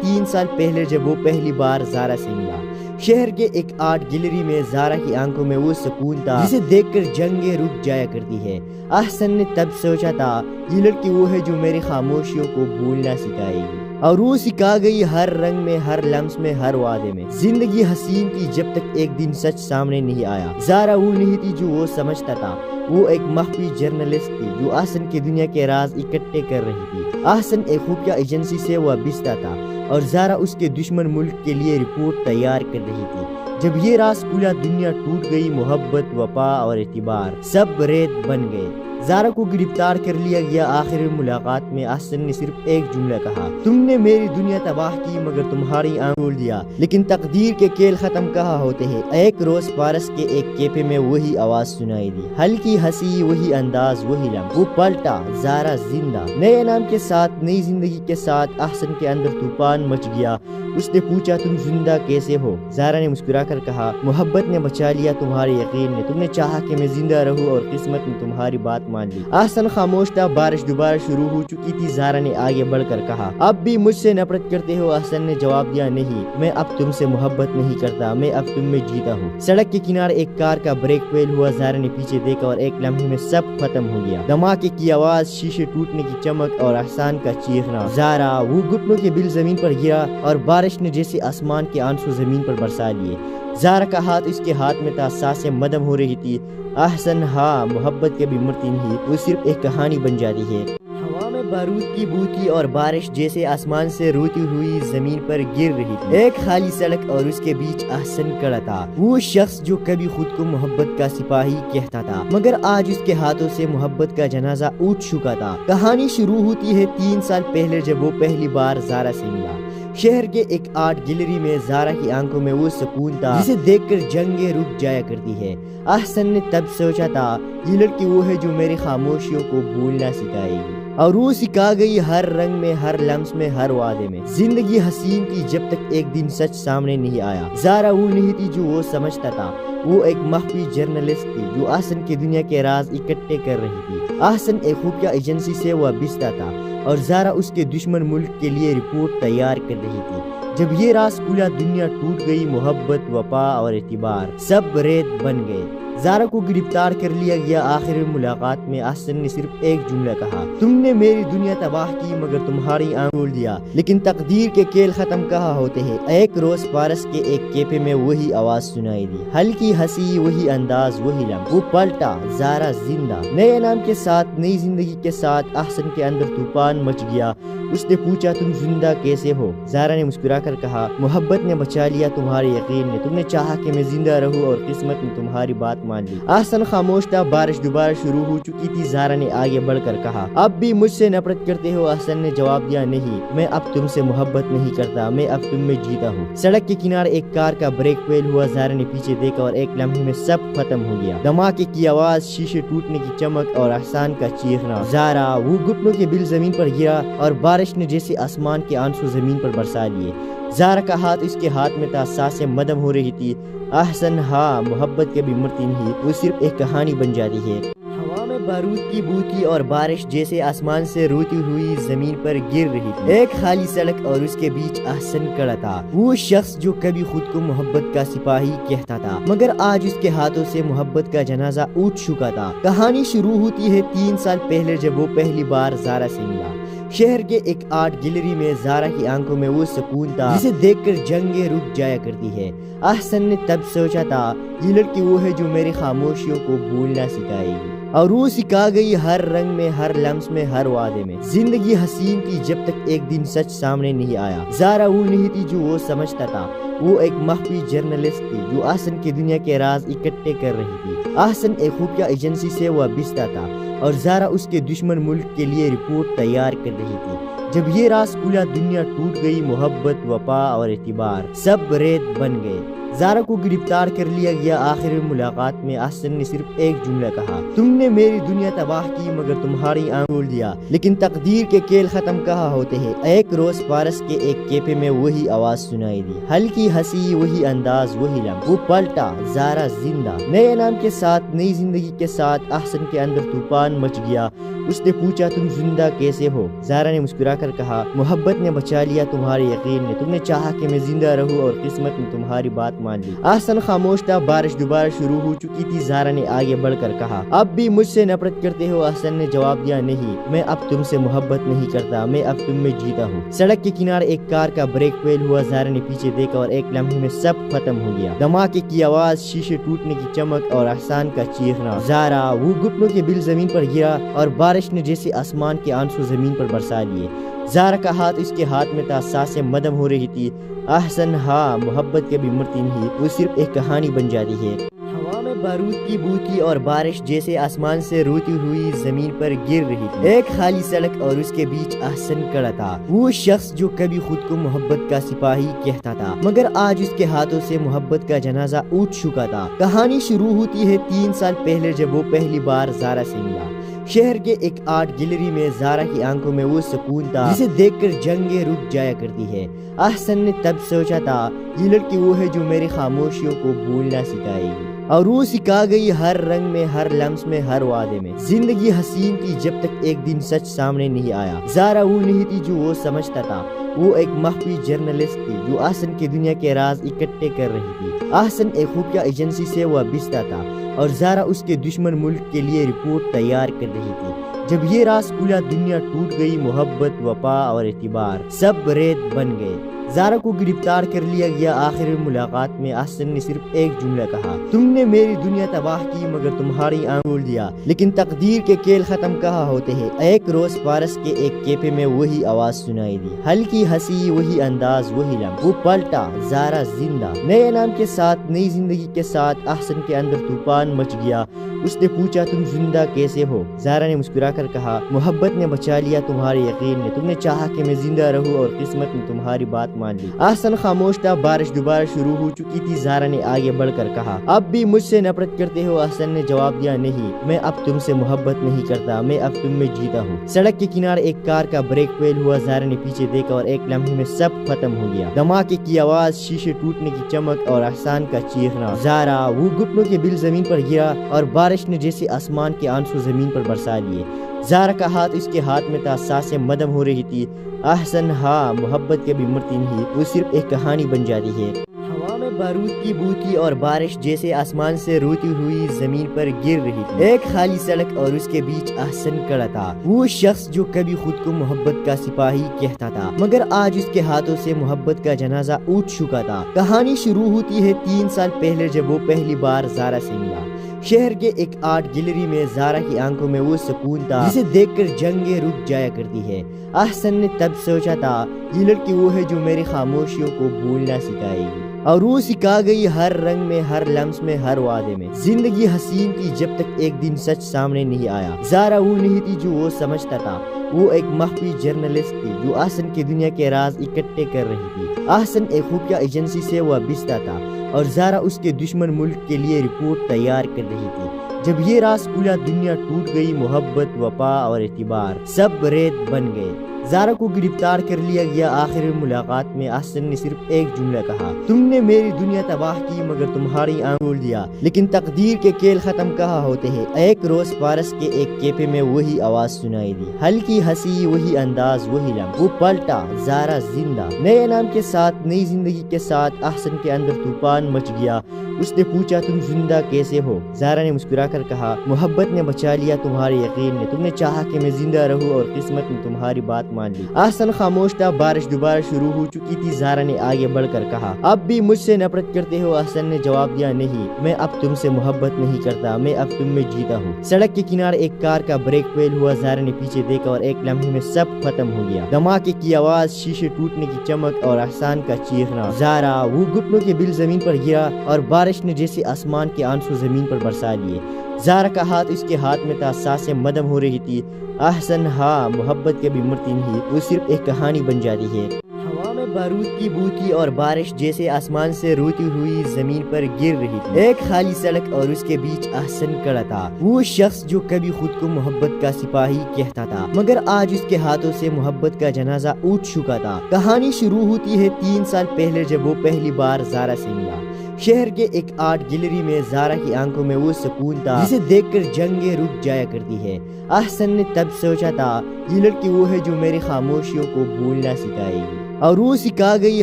3 سال پہلے جب وہ پہلی بار زارا سے ملا۔ شہر کے ایک آرٹ گیلری میں زارا کی آنکھوں میں وہ سکون تھا جسے دیکھ کر جنگیں رک جایا کرتی ہے۔ احسن نے تب سوچا تھا یہ لڑکی وہ ہے جو میری خاموشیوں کو بھولنا سکھائے گی، اور وہ سکھا گئی ہر رنگ میں، ہر لمس میں، ہر وعدے میں۔ زندگی حسین تھی جب تک ایک دن سچ سامنے نہیں آیا۔ زارا وہ نہیں تھی جو وہ سمجھتا تھا، وہ ایک مخفی جرنلسٹ تھی جو احسن کی دنیا کے راز اکٹھے کر رہی تھی۔ احسن ایک خفیہ ایجنسی سے وابستہ تھا اور زارا اس کے دشمن ملک کے لیے رپورٹ تیار کر رہی تھی۔ جب یہ راز کھلا دنیا ٹوٹ گئی، محبت، وفا اور اعتبار سب ریت بن گئے۔ زارا کو گرفتار کر لیا گیا۔ آخری ملاقات میں احسن نے صرف ایک جملہ کہا، تم نے میری دنیا تباہ کی مگر تمہاری آنکھ کھول دیا۔ لیکن تقدیر کے کھیل ختم کہاں ہوتے ہیں۔ ایک روز پارس کے ایک کیفے میں وہی آواز سنائی دی، ہلکی ہنسی، وہی انداز، وہی لمحہ۔ وہ پلٹا، زارا زندہ، نئے نام کے ساتھ، نئی زندگی کے ساتھ۔ احسن کے اندر طوفان مچ گیا۔ اس نے پوچھا تم زندہ کیسے ہو؟ زارا نے مسکرا کر کہا محبت نے بچا لیا، تمہارے یقین نے، تم نے چاہا کہ میں زندہ رہوں اور قسمت نے تمہاری بات مان لی۔ احسن خاموش تھا۔ بارش دوبارہ شروع ہو چکی تھی۔ زارا نے آگے بڑھ کر کہا اب بھی مجھ سے نفرت کرتے ہو؟ احسن نے جواب دیا نہیں، میں اب تم سے محبت نہیں کرتا، میں اب تم میں جیتا ہوں۔ سڑک کے کنارے ایک کار کا بریک فیل ہوا۔ زارا نے پیچھے دیکھا اور ایک لمحے میں سب ختم ہو گیا۔ دھماکے کی آواز، شیشے ٹوٹنے کی چمک اور احسان کا چیخنا۔ زارا وہ گھٹنوں کے بل زمین پر گرا اور بارش نے جیسے آسمان کے آنسو زمین پر برسا لیے۔ زارا کا ہاتھ اس کے ہاتھ میں تھا، سانسیں مدھم ہو رہی تھی۔ احسن ہاں، محبت کبھی مرتی نہیں، وہ صرف ایک کہانی بن جاتی ہے۔ ہوا میں بارود کی بو تھی اور بارش جیسے آسمان سے روتی ہوئی زمین پر گر رہی تھی۔ ایک خالی سڑک اور اس کے بیچ احسن کھڑا تھا، وہ شخص جو کبھی خود کو محبت کا سپاہی کہتا تھا مگر آج اس کے ہاتھوں سے محبت کا جنازہ اٹھ چکا تھا۔ کہانی شروع ہوتی ہے 3 سال پہلے جب وہ پہلی بار زارا سے ملا۔ شہر کے ایک آرٹ گیلری میں زارا کی آنکھوں میں وہ سکون تھا جسے دیکھ کر جنگیں رک جایا کرتی ہے۔ احسن نے تب سوچا تھا یہ لڑکی وہ ہے جو میری خاموشیوں کو بھولنا سکھائے گی، اور وہ سکھا گئی ہر رنگ میں، ہر لمس میں، ہر وعدے میں۔ زندگی حسین تھی جب تک ایک دن سچ سامنے نہیں آیا۔ زارا وہ نہیں تھی جو وہ سمجھتا تھا، وہ ایک مخفی جرنلسٹ تھی جو احسن کی دنیا کے راز اکٹھے کر رہی تھی۔ احسن ایک خفیہ ایجنسی سے وابستہ تھا اور زارا اس کے دشمن ملک کے لیے رپورٹ تیار کر رہی تھی۔ جب یہ راز کھلا دنیا ٹوٹ گئی، محبت، وفا اور اعتبار سب ریت بن گئے۔ زارا کو گرفتار کر لیا گیا۔ آخری ملاقات میں احسن نے صرف ایک جملہ کہا، تم نے میری دنیا تباہ کی مگر تمہاری آنکھ کھول دیا۔ لیکن تقدیر کے کھیل ختم کہاں ہوتے ہیں۔ ایک روز پارس کے ایک کیفے میں وہی آواز سنائی دی، ہلکی ہنسی، وہی انداز، وہی لمحہ۔ وہ پلٹا، زارا زندہ، نئے نام کے ساتھ، نئی زندگی کے ساتھ۔ احسن کے اندر طوفان مچ گیا۔ اس نے پوچھا تم زندہ کیسے ہو؟ زارا نے مسکرا کر کہا محبت نے بچا لیا، تمہارے یقین نے، تم نے چاہا کہ میں زندہ رہوں اور قسمت نے تمہاری بات مان لی۔ احسن خاموش تھا۔ بارش دوبارہ شروع ہو چکی تھی۔ زارا نے آگے بڑھ کر کہا اب بھی مجھ سے نفرت کرتے ہو؟ احسن نے جواب دیا نہیں، میں اب تم سے محبت نہیں کرتا، میں اب تم میں جیتا ہوں۔ سڑک کے کنارے ایک کار کا بریک فیل ہوا۔ زارا نے پیچھے دیکھا اور ایک لمحے میں سب ختم ہو گیا۔ دھماکے کی آواز، شیشے ٹوٹنے کی چمک اور احسان کا چیخنا۔ زارا وہ گھٹنوں کے بل زمین پر گرا اور بارش نے جیسے آسمان کے آنسو زمین پر برسا لیے۔ زارا کا ہاتھ اس کے ہاتھ میں تھا، سانسیں مدھم ہو رہی تھی۔ احسن ہاں، محبت کبھی مرتی نہیں، وہ صرف ایک کہانی بن جاتی ہے۔ ہوا میں بارود کی بو تھی اور بارش جیسے آسمان سے روتی ہوئی زمین پر گر رہی تھی۔ ایک خالی سڑک اور اس کے بیچ احسن کھڑا تھا، وہ شخص جو کبھی خود کو محبت کا سپاہی کہتا تھا مگر آج اس کے ہاتھوں سے محبت کا جنازہ اٹھ چکا تھا۔ کہانی شروع ہوتی ہے 3 سال پہلے جب وہ پہلی بار زارا سے ملا۔ شہر کے ایک آرٹ گیلری میں زارا کی آنکھوں میں وہ سکون تھا جسے دیکھ کر جنگیں رک جایا کرتی ہے۔ احسن نے تب سوچا تھا یہ لڑکی وہ ہے جو میری خاموشیوں کو بھولنا سکھائے گی، اور وہ سکھا گئی ہر رنگ میں، ہر لمس میں، ہر وعدے میں۔ زندگی حسین تھی جب تک ایک دن سچ سامنے نہیں آیا۔ زارا وہ نہیں تھی جو وہ سمجھتا تھا، وہ ایک مخفی جرنلسٹ تھی جو احسن کی دنیا کے راز اکٹھے کر رہی تھی۔ احسن ایک خفیہ ایجنسی سے وابستہ تھا اور زارا اس کے دشمن ملک کے لیے رپورٹ تیار کر رہی تھی۔ جب یہ راز کھلا دنیا ٹوٹ گئی، محبت، وفا اور اعتبار سب ریت بن گئے۔ زارا کو گرفتار کر لیا گیا۔ آخر ملاقات میں احسن نے صرف ایک جملہ کہا، تم نے میری دنیا تباہ کی مگر تمہاری آنکھ کھول دیا۔ لیکن تقدیر کے کھیل ختم کہاں ہوتے ہیں۔ ایک روز پارس کے ایک کیفے میں وہی آواز سنائی دی، ہلکی ہنسی، وہی انداز، وہی لمح۔ وہ پلٹا، زارا زندہ، نئے نام کے ساتھ، نئی زندگی کے ساتھ۔ احسن کے اندر طوفان مچ گیا۔ اس نے پوچھا، تم زندہ کیسے ہو؟ زارا نے مسکرا کر کہا، محبت نے بچا لیا، تمہارے یقین نے، تم نے چاہا کہ میں زندہ رہوں اور قسمت نے تمہاری بات مان لی۔ احسن خاموش تھا، بارش دوبارہ شروع ہو چکی تھی۔ زارا نے آگے بڑھ کر کہا، اب بھی مجھ سے نفرت کرتے ہو؟ احسن نے جواب دیا، نہیں، میں اب تم سے محبت نہیں کرتا، میں اب تم میں جیتا ہوں۔ سڑک کے کنارے ایک کار کا بریک فیل ہوا۔ زارا نے پیچھے دیکھا اور ایک لمحے میں سب ختم ہو گیا۔ دھماکے کی آواز، شیشے ٹوٹنے کی چمک اور احسان کا چیخنا۔ زارا، وہ گھٹنوں کے بل زمین پر گرا اور بارش نے جیسے آسمان کے آنسو زمین پر برسا لیے۔ زارا کا ہاتھ اس کے ہاتھ میں تھا، سانسیں مدھم ہو رہی تھی۔ احسن، ہاں، محبت کبھی مرتی نہیں، وہ صرف ایک کہانی بن جاتی ہے۔ ہوا میں بارود کی بو تھی اور بارش جیسے آسمان سے روتی ہوئی زمین پر گر رہی تھی۔ ایک خالی سڑک اور اس کے بیچ احسن کھڑا تھا، وہ شخص جو کبھی خود کو محبت کا سپاہی کہتا تھا مگر آج اس کے ہاتھوں سے محبت کا جنازہ اٹھ چکا تھا۔ کہانی شروع ہوتی ہے 3 سال پہلے، جب وہ پہلی بار زارا سے ملا۔ شہر کے ایک آرٹ گیلری میں زارا کی آنکھوں میں وہ سکون تھا جسے دیکھ کر جنگیں رک جایا کرتی ہے۔ احسن نے تب سوچا تھا، یہ لڑکی وہ ہے جو میری خاموشیوں کو بھولنا سکھائے گی، اور وہ سکھا گئی، ہر رنگ میں، ہر لمس میں، ہر وعدے میں۔ زندگی حسین تھی جب تک ایک دن سچ سامنے نہیں آیا۔ زارا وہ نہیں تھی جو وہ سمجھتا تھا، وہ ایک مخفی جرنلسٹ تھی جو احسن کی دنیا کے راز اکٹھے کر رہی تھی۔ احسن ایک خفیہ ایجنسی سے وابستہ تھا اور زارا اس کے دشمن ملک کے لیے رپورٹ تیار کر رہی تھی۔ جب یہ راز کھلا، دنیا ٹوٹ گئی، محبت، وفا اور اعتبار سب ریت بن گئے۔ زارا کو گرفتار کر لیا گیا۔ آخر ملاقات میں احسن نے صرف ایک جملہ کہا، تم نے میری دنیا تباہ کی مگر تمہاری آنکھ کھول دیا۔ لیکن تقدیر کے کھیل ختم کہاں ہوتے ہیں۔ ایک روز پارس کے ایک کیفے میں وہی آواز سنائی دی، ہلکی ہنسی، وہی انداز، وہی لمح۔ وہ پلٹا، زارا زندہ، نئے نام کے ساتھ، نئی زندگی کے ساتھ۔ احسن کے اندر طوفان مچ گیا۔ اس نے پوچھا، تم زندہ کیسے ہو؟ زارا نے مسکرا کر کہا، محبت نے بچا لیا، تمہارے یقین نے، تم نے چاہا کہ میں زندہ رہوں اور قسمت نے تمہاری بات مان لی۔ احسن خاموش تھا، بارش دوبارہ شروع ہو چکی تھی۔ زارا نے آگے بڑھ کر کہا، اب بھی مجھ سے نفرت کرتے ہو؟ احسن نے جواب دیا، نہیں، میں اب تم سے محبت نہیں کرتا، میں اب تم میں جیتا ہوں۔ سڑک کے کنارے ایک کار کا بریک فیل ہوا۔ زارا نے پیچھے دیکھا اور ایک لمحے میں سب ختم ہو گیا۔ دھماکے کی آواز، شیشے ٹوٹنے کی چمک اور احسان کا چیخنا۔ زارا، وہ گھٹنوں کے بل زمین پر گرا اور بارش نے جیسے آسمان کے آنسو زمین پر برسا لیے۔ زارا کا ہاتھ اس کے ہاتھ میں تھا، سانسیں مدھم ہو رہی تھی۔ احسن، ہاں، محبت کبھی مرتی نہیں، وہ صرف ایک کہانی بن جاتی ہے۔ ہوا میں بارود کی بو تھی اور بارش جیسے آسمان سے روتی ہوئی زمین پر گر رہی تھی۔ ایک خالی سڑک اور اس کے بیچ احسن کھڑا تھا، وہ شخص جو کبھی خود کو محبت کا سپاہی کہتا تھا مگر آج اس کے ہاتھوں سے محبت کا جنازہ اٹھ چکا تھا۔ کہانی شروع ہوتی ہے 3 سال پہلے، جب وہ پہلی بار زارا سے ملا۔ شہر کے ایک آرٹ گیلری میں زارا کی آنکھوں میں وہ سکون تھا جسے دیکھ کر جنگیں رک جایا کرتی ہے۔ احسن نے تب سوچا تھا، یہ لڑکی وہ ہے جو میری خاموشیوں کو بھولنا سکھائے گی، اور وہ سکھا گئی، ہر رنگ میں، ہر لمس میں، ہر وعدے میں۔ زندگی حسین تھی جب تک ایک دن سچ سامنے نہیں آیا۔ زارا وہ نہیں تھی جو وہ سمجھتا تھا، وہ ایک مخفی جرنلسٹ تھی جو احسن کی دنیا کے راز اکٹھے کر رہی تھی۔ احسن ایک خفیہ ایجنسی سے وابستہ تھا اور زارا اس کے دشمن ملک کے لیے رپورٹ تیار کر رہی تھی۔ جب یہ راز کھلا، دنیا ٹوٹ گئی، محبت، وفا اور اعتبار سب ریت بن گئے۔ زارا کو گرفتار کر لیا گیا۔ آخر ملاقات میں احسن نے صرف ایک جملہ کہا، تم نے میری دنیا تباہ کی مگر تمہاری آنکھ کھول دیا۔ لیکن تقدیر کے کھیل ختم کہاں ہوتے ہیں۔ ایک روز پارس کے ایک کیفے میں وہی آواز سنائی دی، ہلکی ہنسی، وہی انداز، وہی لمح۔ وہ پلٹا، زارا زندہ، نئے نام کے ساتھ، نئی زندگی کے ساتھ۔ احسن کے اندر طوفان مچ گیا۔ اس نے پوچھا، تم زندہ کیسے ہو؟ زارا نے مسکرا کر کہا، محبت نے بچا لیا، تمہارے یقین نے، تم نے چاہا کہ میں زندہ رہوں اور قسمت نے تمہاری بات مان لی۔ احسن خاموش تھا، بارش دوبارہ شروع ہو چکی تھی۔ زارا نے آگے بڑھ کر کہا، اب بھی مجھ سے نفرت کرتے ہو؟ احسن نے جواب دیا، نہیں، میں اب تم سے محبت نہیں کرتا، میں اب تم میں جیتا ہوں۔ سڑک کے کنارے ایک کار کا بریک فیل ہوا۔ زارا نے پیچھے دیکھا اور ایک لمحے میں سب ختم ہو گیا۔ دھماکے کی آواز، شیشے ٹوٹنے کی چمک اور احسان کا چیخنا۔ زارا، وہ گھٹنوں کے بل زمین پر گرا اور بارش نے جیسے آسمان کے آنسو زمین پر برسا لیے۔ زارا کا ہاتھ اس کے ہاتھ میں تھا، سانسیں مدھم ہو رہی تھی۔ احسن، ہاں، محبت کبھی مرتی نہیں، وہ صرف ایک کہانی بن جاتی ہے۔ ہوا میں بارود کی بو تھی اور بارش جیسے آسمان سے روتی ہوئی زمین پر گر رہی تھی۔ ایک خالی سڑک اور اس کے بیچ احسن کھڑا تھا، وہ شخص جو کبھی خود کو محبت کا سپاہی کہتا تھا مگر آج اس کے ہاتھوں سے محبت کا جنازہ اٹھ چکا تھا۔ کہانی شروع ہوتی ہے 3 سال پہلے جب وہ پہلی بار زارا سے ملا۔ شہر کے ایک آرٹ گیلری میں زارا کی آنکھوں میں وہ سکون تھا جسے دیکھ کر جنگیں رک جایا کرتی ہے۔ احسن نے تب سوچا تھا یہ لڑکی وہ ہے جو میری خاموشیوں کو بھولنا سکھائے گی، اور وہ سکھا گئی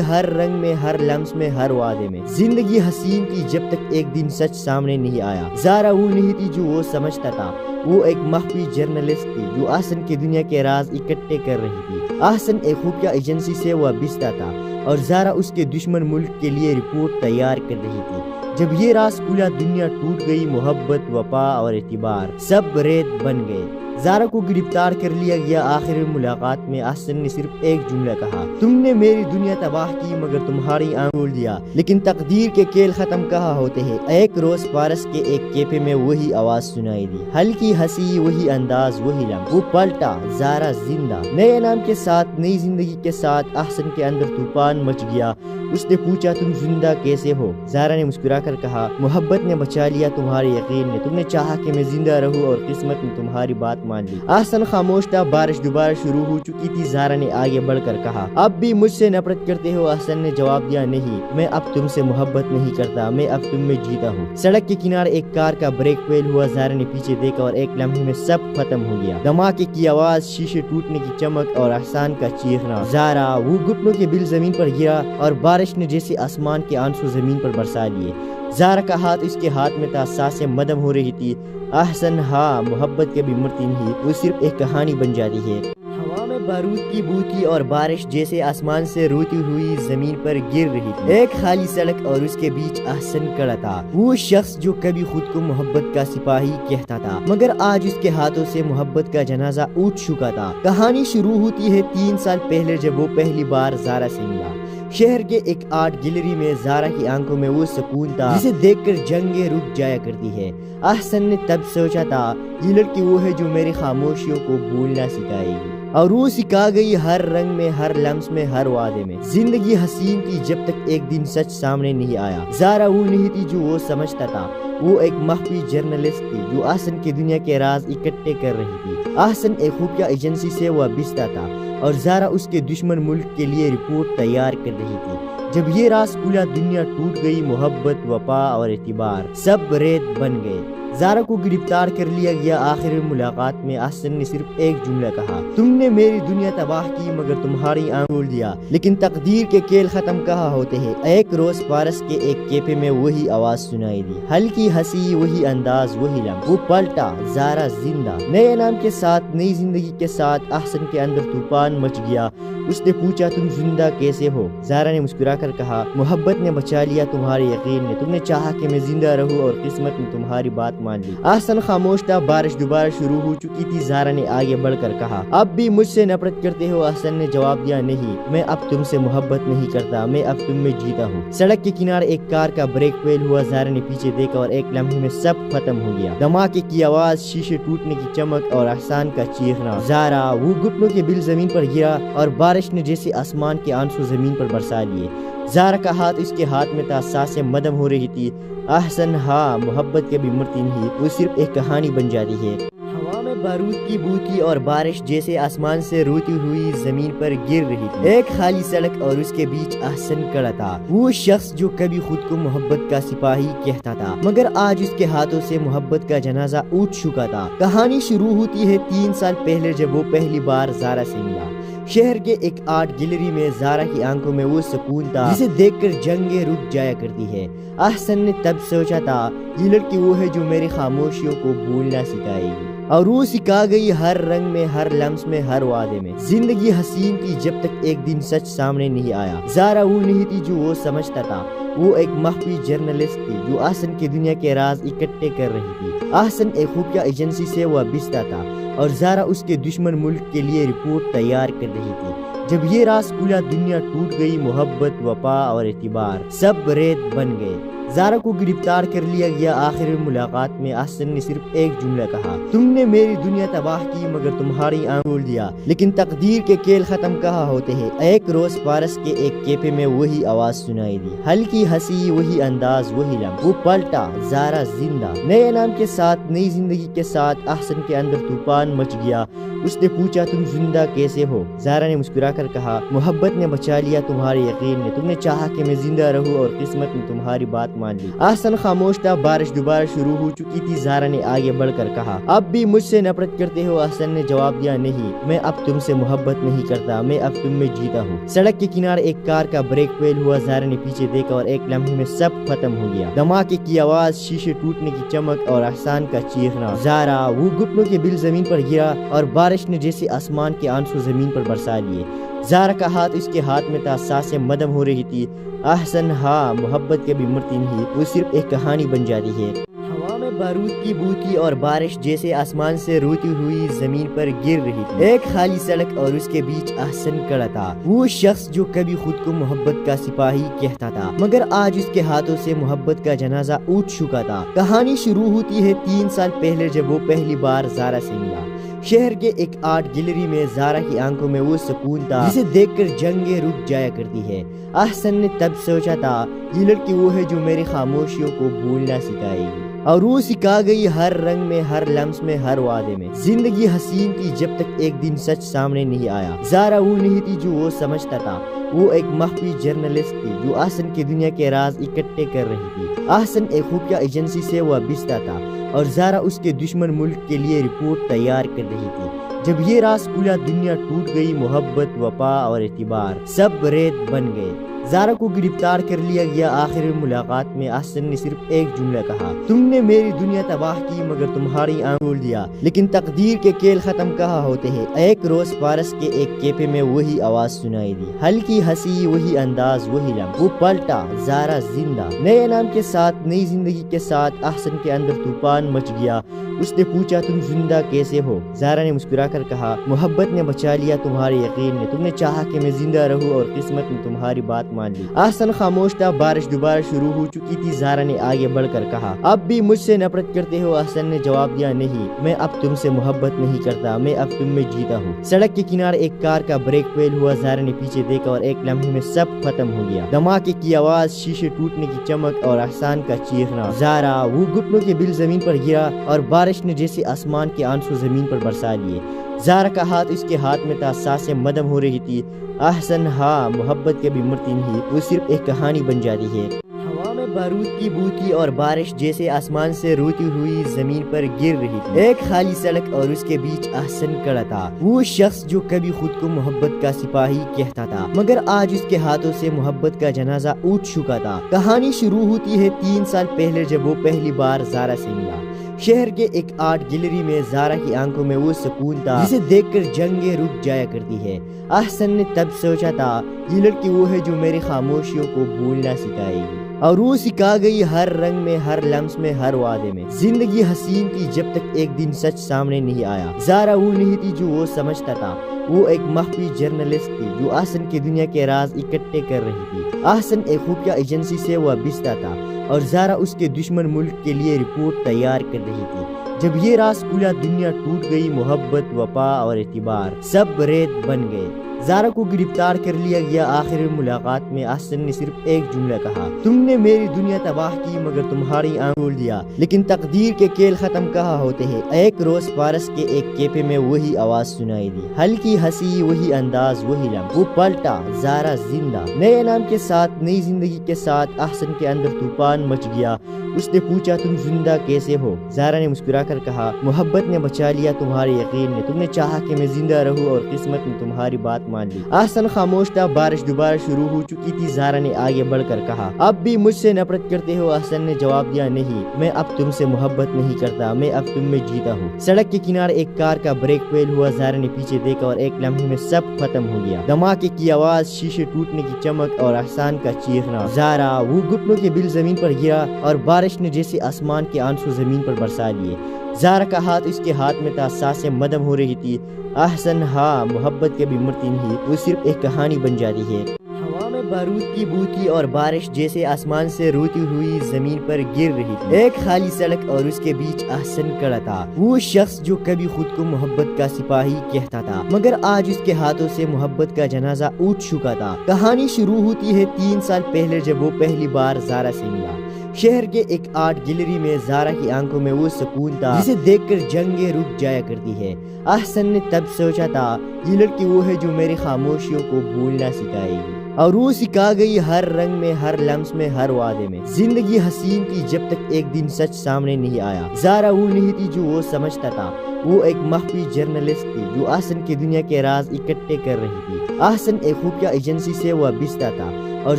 ہر رنگ میں، ہر لمس میں، ہر وعدے میں۔ زندگی حسین تھی جب تک ایک دن سچ سامنے نہیں آیا۔ زارا وہ نہیں تھی جو وہ سمجھتا تھا، وہ ایک مخفی جرنلسٹ تھی جو احسن کی دنیا کے راز اکٹھے کر رہی تھی۔ احسن ایک خفیہ ایجنسی سے وابستہ تھا اور زارا اس کے دشمن ملک کے لیے رپورٹ تیار کر رہی تھی۔ جب یہ راز کھلا دنیا ٹوٹ گئی، محبت، وفا اور اعتبار سب ریت بن گئے۔ زارا کو گرفتار کر لیا گیا۔ آخر ملاقات میں احسن نے صرف ایک جملہ کہا، تم نے میری دنیا تباہ کی مگر تمہاری آنکھ کھول دیا۔ لیکن تقدیر کے کھیل ختم کہاں ہوتے ہیں۔ ایک روز پارس کے ایک کیفے میں وہی آواز سنائی دی، ہلکی ہنسی، وہی انداز، وہی لمحہ۔ وہ پلٹا، زارا زندہ، نئے نام کے ساتھ، نئی زندگی کے ساتھ۔ احسن کے اندر طوفان مچ گیا۔ اس نے پوچھا تم زندہ کیسے ہو؟ زارا نے مسکرا کر کہا محبت نے بچا لیا، تمہارے یقین نے، تم نے چاہا کہ میں زندہ رہوں اور قسمت نے تمہاری بات مان لی۔ احسن خاموش تھا۔ بارش دوبارہ شروع ہو چکی تھی۔ زارا نے آگے بڑھ کر کہا اب بھی مجھ سے نفرت کرتے ہو؟ احسن نے جواب دیا نہیں، میں اب تم سے محبت نہیں کرتا، میں اب تم میں جیتا ہوں۔ سڑک کے کنارے ایک کار کا بریک فیل ہوا۔ زارا نے پیچھے دیکھا اور ایک لمحے میں سب ختم ہو گیا۔ دھماکے کی آواز، شیشے ٹوٹنے کی چمک اور احسان کا چیخنا۔ زارا وہ گھٹنوں کے بل زمین پر گرا اور بارش نے جیسے آسمان کے آنسو زمین پر برسا لیے۔ زارا کا ہاتھ اس کے ہاتھ میں تھا، سانسیں مدھم ہو رہی تھی۔ احسن ہاں، محبت کبھی مرتی نہیں، وہ صرف ایک کہانی بن جاتی ہے۔ ہوا میں بارود کی بو تھی اور بارش جیسے آسمان سے روتی ہوئی زمین پر گر رہی تھی۔ ایک خالی سڑک اور اس کے بیچ احسن کھڑا تھا، وہ شخص جو کبھی خود کو محبت کا سپاہی کہتا تھا مگر آج اس کے ہاتھوں سے محبت کا جنازہ اٹھ چکا تھا۔ کہانی شروع ہوتی ہے 3 سال پہلے جب وہ پہلی بار زارا سے ملا۔ شہر کے ایک آرٹ گیلری میں زارا کی آنکھوں میں وہ سکون تھا جسے دیکھ کر جنگیں رک جایا کرتی ہے۔ احسن نے تب سوچا تھا یہ لڑکی وہ ہے جو میری خاموشیوں کو بھولنا سکھائے گی، اور وہ سکھا گئی ہر رنگ میں، ہر لمس میں، ہر وعدے میں۔ زندگی حسین تھی جب تک ایک دن سچ سامنے نہیں آیا۔ زارا وہ نہیں تھی جو وہ سمجھتا تھا، وہ ایک مخفی جرنلسٹ تھی جو احسن کی دنیا کے راز اکٹھے کر رہی تھی۔ احسن ایک خفیہ ایجنسی سے وابستہ تھا اور زارا اس کے دشمن ملک کے لیے رپورٹ تیار کر رہی تھی۔ جب یہ راز کھلا دنیا ٹوٹ گئی، محبت، وفا اور اعتبار سب ریت بن گئے۔ زارا کو گرفتار کر لیا گیا۔ آخر ملاقات میں احسن نے صرف ایک جملہ کہا، تم نے میری دنیا تباہ کی مگر تمہاری آنکھ کھول دیا۔ لیکن تقدیر کے کھیل ختم کہاں ہوتے ہیں۔ ایک روز پارس کے ایک کیفے میں وہی آواز سنائی دی، ہلکی ہنسی، وہی انداز، وہی لمحہ۔ وہ پلٹا، زارا زندہ، نئے نام کے ساتھ، نئی زندگی کے ساتھ۔ احسن کے اندر طوفان مچ گیا۔ اس نے پوچھا تم زندہ کیسے ہو؟ زارا نے مسکرا کر کہا محبت نے بچا لیا، تمہارے یقین نے، تم نے چاہا کہ میں زندہ رہوں اور قسمت نے تمہاری بات مان لی۔ احسن خاموش تھا۔ بارش دوبارہ شروع ہو چکی تھی۔ زارا نے آگے بڑھ کر کہا اب بھی مجھ سے نفرت کرتے ہو؟ احسن نے جواب دیا نہیں، میں اب تم سے محبت نہیں کرتا، میں اب تم میں جیتا ہوں۔ سڑک کے کنارے ایک کار کا بریک فیل ہوا۔ زارا نے پیچھے دیکھا اور ایک لمحے میں سب ختم ہو گیا۔ دھماکے کی آواز، شیشے ٹوٹنے کی چمک اور احسان کا چیخنا۔ زارا وہ گھٹنوں کے بل زمین پر گرا اور بارش نے جیسے آسمان کے آنسو زمین پر برسا لیے۔ زارا کا ہاتھ اس کے ہاتھ میں تھا، سانسیں مدھم ہو رہی تھی۔ احسن ہاں، محبت کبھی مرتی نہیں، وہ صرف ایک کہانی بن جاتی ہے۔ ہوا میں بارود کی بو تھی اور بارش جیسے آسمان سے روتی ہوئی زمین پر گر رہی تھی۔ ایک خالی سڑک اور اس کے بیچ احسن کھڑا تھا، وہ شخص جو کبھی خود کو محبت کا سپاہی کہتا تھا مگر آج اس کے ہاتھوں سے محبت کا جنازہ اٹھ چکا تھا۔ کہانی شروع ہوتی ہے 3 سال پہلے جب وہ پہلی بار زارا سے ملا۔ شہر کے ایک آرٹ گیلری میں زارا کی آنکھوں میں وہ سکون تھا جسے دیکھ کر جنگیں رک جایا کرتی ہے۔ احسن نے تب سوچا تھا یہ لڑکی وہ ہے جو میری خاموشیوں کو بھولنا سکھائے گی، اور وہ سکھا گئی ہر رنگ میں، ہر لمس میں، ہر وعدے میں۔ زندگی حسین تھی جب تک ایک دن سچ سامنے نہیں آیا۔ زارا وہ نہیں تھی جو وہ سمجھتا تھا، وہ ایک مخفی جرنلسٹ تھی جو احسن کی دنیا کے راز اکٹھے کر رہی تھی۔ احسن ایک خفیہ ایجنسی سے وابستہ تھا اور زارا اس کے دشمن ملک کے لیے رپورٹ تیار کر رہی تھی۔ جب یہ راز کھلا دنیا ٹوٹ گئی، محبت، وفا اور اعتبار سب ریت بن گئے۔ زارا کو گرفتار کر لیا گیا۔ آخر ملاقات میں احسن نے صرف ایک جملہ کہا، تم نے میری دنیا تباہ کی مگر تمہاری آنکھ کھول دیا۔ لیکن تقدیر کے کھیل ختم کہاں ہوتے ہیں۔ ایک روز پارس کے ایک کیفے میں وہی آواز سنائی دی، ہلکی ہنسی، وہی انداز، وہی لمح۔ وہ پلٹا، زارا زندہ، نئے نام کے ساتھ، نئی زندگی کے ساتھ۔ احسن کے اندر طوفان مچ گیا۔ اس نے پوچھا، تم زندہ کیسے ہو؟ زارا نے مسکرا کر کہا، محبت نے بچا لیا، تمہارے یقین نے، تم نے چاہا کہ میں زندہ رہوں اور قسمت نے تمہاری بات مان لی۔ احسن خاموش تھا، بارش دوبارہ شروع ہو چکی تھی۔ زارا نے آگے بڑھ کر کہا، اب بھی مجھ سے نفرت کرتے ہو؟ احسن نے جواب دیا، نہیں، میں اب تم سے محبت نہیں کرتا، میں اب تم میں جیتا ہوں۔ سڑک کے کنارے ایک کار کا بریک فیل ہوا۔ زارا نے پیچھے دیکھا اور ایک لمحے میں سب ختم ہو گیا۔ دھماکے کی آواز، شیشے ٹوٹنے کی چمک اور احسان کا چیخنا۔ زارا، وہ گھٹنوں کے بل زمین پر گرا اور بارش نے جیسے آسمان کے آنسو زمین پر برسا لیے۔ زارا کا ہاتھ اس کے ہاتھ میں تھا، سانسیں مدھم ہو رہی تھی۔ احسن، ہاں، محبت کبھی مرتی نہیں، وہ صرف ایک کہانی بن جاتی ہے۔ ہوا میں بارود کی بو تھی اور بارش جیسے آسمان سے روتی ہوئی زمین پر گر رہی تھی۔ ایک خالی سڑک اور اس کے بیچ احسن کھڑا تھا، وہ شخص جو کبھی خود کو محبت کا سپاہی کہتا تھا مگر آج اس کے ہاتھوں سے محبت کا جنازہ اٹھ چکا تھا۔ کہانی شروع ہوتی ہے 3 سال پہلے، جب وہ پہلی بار زارا سے ملا۔ شہر کے ایک آرٹ گیلری میں زارا کی آنکھوں میں وہ سکون تھا جسے دیکھ کر جنگیں رک جایا کرتی ہے۔ احسن نے تب سوچا تھا، یہ لڑکی وہ ہے جو میری خاموشیوں کو بھولنا سکھائے گی، اور وہ سکھا گئی، ہر رنگ میں، ہر لمس میں، ہر وعدے میں۔ زندگی حسین تھی جب تک ایک دن سچ سامنے نہیں آیا۔ زارا وہ نہیں تھی جو وہ سمجھتا تھا، وہ ایک مخفی جرنلسٹ تھی جو احسن کی دنیا کے راز اکٹھے کر رہی تھی۔ احسن ایک خفیہ ایجنسی سے وابستہ تھا اور زارا اس کے دشمن ملک کے لیے رپورٹ تیار کر رہی تھی۔ جب یہ راز کھلا، دنیا ٹوٹ گئی، محبت، وفا اور اعتبار سب ریت بن گئے۔ زارا کو گرفتار کر لیا گیا۔ آخر ملاقات میں احسن نے صرف ایک جملہ کہا، تم نے میری دنیا تباہ کی مگر تمہاری آنکھ کھول دیا۔ لیکن تقدیر کے کھیل ختم کہاں ہوتے ہیں۔ ایک روز پارس کے ایک کیفے میں وہی آواز سنائی دی، ہلکی ہنسی، وہی انداز، وہی لمح۔ وہ پلٹا، زارا زندہ، نئے نام کے ساتھ، نئی زندگی کے ساتھ۔ احسن کے اندر طوفان مچ گیا۔ اس نے پوچھا، تم زندہ کیسے ہو؟ زارا نے مسکرا کر کہا، محبت نے بچا لیا، تمہارے یقین نے، تم نے چاہا کہ میں زندہ رہوں اور قسمت نے تمہاری بات مان لی۔ احسن خاموش تھا، بارش دوبارہ شروع ہو چکی تھی۔ زارا نے آگے بڑھ کر کہا، اب بھی مجھ سے نفرت کرتے ہو؟ احسن نے جواب دیا، نہیں، میں اب تم سے محبت نہیں کرتا، میں اب تم میں جیتا ہوں۔ سڑک کے کنارے ایک کار کا بریک فیل ہوا۔ زارا نے پیچھے دیکھا اور ایک لمحے میں سب ختم ہو گیا۔ دھماکے کی آواز، شیشے ٹوٹنے کی چمک اور احسان کا چیخنا۔ زارا، وہ گھٹنوں کے بل زمین پر گرا اور بارش نے جیسے آسمان کے آنسو زمین پر برسا لیے۔ زارا کا ہاتھ اس کے ہاتھ میں تھا، سانسیں مدھم ہو رہی تھی۔ احسن، ہاں، محبت کبھی مرتی نہیں، وہ صرف ایک کہانی بن جاتی ہے۔ ہوا میں بارود کی بو تھی اور بارش جیسے آسمان سے روتی ہوئی زمین پر گر رہی تھی۔ ایک خالی سڑک اور اس کے بیچ احسن کھڑا تھا، وہ شخص جو کبھی خود کو محبت کا سپاہی کہتا تھا مگر آج اس کے ہاتھوں سے محبت کا جنازہ اٹھ چکا تھا۔ کہانی شروع ہوتی ہے 3 سال پہلے، جب وہ پہلی بار زارا سے ملا۔ شہر کے ایک آرٹ گیلری میں زارا کی آنکھوں میں وہ سکون تھا جسے دیکھ کر جنگیں رک جایا کرتی ہے۔ احسن نے تب سوچا تھا، یہ لڑکی وہ ہے جو میری خاموشیوں کو بھولنا سکھائے گی، اور وہ سکھا گئی، ہر رنگ میں، ہر لمس میں، ہر وعدے میں۔ زندگی حسین تھی جب تک ایک دن سچ سامنے نہیں آیا۔ زارا وہ نہیں تھی جو وہ سمجھتا تھا، وہ ایک مخفی جرنلسٹ تھی جو احسن کی دنیا کے راز اکٹھے کر رہی تھی۔ احسن ایک خفیہ ایجنسی سے وابستہ تھا اور زارا اس کے دشمن ملک کے لیے رپورٹ تیار کر رہی تھی۔ جب یہ راز کھلا، دنیا ٹوٹ گئی، محبت، وفا اور اعتبار سب ریت بن گئے۔ زارا کو گرفتار کر لیا گیا۔ آخر ملاقات میں احسن نے صرف ایک جملہ کہا، تم نے میری دنیا تباہ کی مگر تمہاری آنکھ کھول دیا۔ لیکن تقدیر کے کھیل ختم کہاں ہوتے ہیں۔ ایک روز پارس کے ایک کیفے میں وہی آواز سنائی دی، ہلکی ہنسی، وہی انداز، وہی لمح۔ وہ پلٹا، زارا زندہ، نئے نام کے ساتھ، نئی زندگی کے ساتھ۔ احسن کے اندر طوفان مچ گیا۔ اس نے پوچھا، تم زندہ کیسے ہو؟ زارا نے مسکرا کر کہا، محبت نے بچا لیا، تمہارے یقین نے، تم نے چاہا کہ میں زندہ رہوں اور قسمت نے تمہاری بات مان لی۔ احسن خاموش تھا، بارش دوبارہ شروع ہو چکی تھی۔ زارا نے آگے بڑھ کر کہا، اب بھی مجھ سے نفرت کرتے ہو؟ احسن نے جواب دیا، نہیں، میں اب تم سے محبت نہیں کرتا، میں اب تم میں جیتا ہوں۔ سڑک کے کنارے ایک کار کا بریک فیل ہوا۔ زارا نے پیچھے دیکھا اور ایک لمحے میں سب ختم ہو گیا۔ دھماکے کی آواز، شیشے ٹوٹنے کی چمک اور احسان کا چیخنا۔ زارا، وہ گھٹنوں کے بل زمین پر گرا اور بارش نے جیسے آسمان کے آنسو زمین پر برسا لیے۔ زارا کا ہاتھ اس کے ہاتھ میں تھا، سانسیں مدھم ہو رہی تھی۔ احسن، ہاں، محبت کبھی مرتی نہیں، وہ صرف ایک کہانی بن جاتی ہے۔ ہوا میں بارود کی بو تھی اور بارش جیسے آسمان سے روتی ہوئی زمین پر گر رہی تھی۔ ایک خالی سڑک اور اس کے بیچ احسن کھڑا تھا، وہ شخص جو کبھی خود کو محبت کا سپاہی کہتا تھا مگر آج اس کے ہاتھوں سے محبت کا جنازہ اٹھ چکا تھا۔ کہانی شروع ہوتی ہے 3 سال پہلے جب وہ پہلی بار زارا سے ملا۔ شہر کے ایک آرٹ گیلری میں زارا کی آنکھوں میں وہ سکون تھا جسے دیکھ کر جنگیں رک جایا کرتی ہے۔ احسن نے تب سوچا تھا یہ لڑکی وہ ہے جو میری خاموشیوں کو بھولنا سکھائے گی، اور وہ سکھا گئی ہر رنگ میں، ہر لمس میں، ہر وعدے میں۔ زندگی حسین تھی جب تک ایک دن سچ سامنے نہیں آیا۔ زارا وہ نہیں تھی جو وہ سمجھتا تھا، وہ ایک مخفی جرنلسٹ تھی جو احسن کی دنیا کے راز اکٹھے کر رہی تھی۔ احسن ایک خفیہ ایجنسی سے وابستہ تھا اور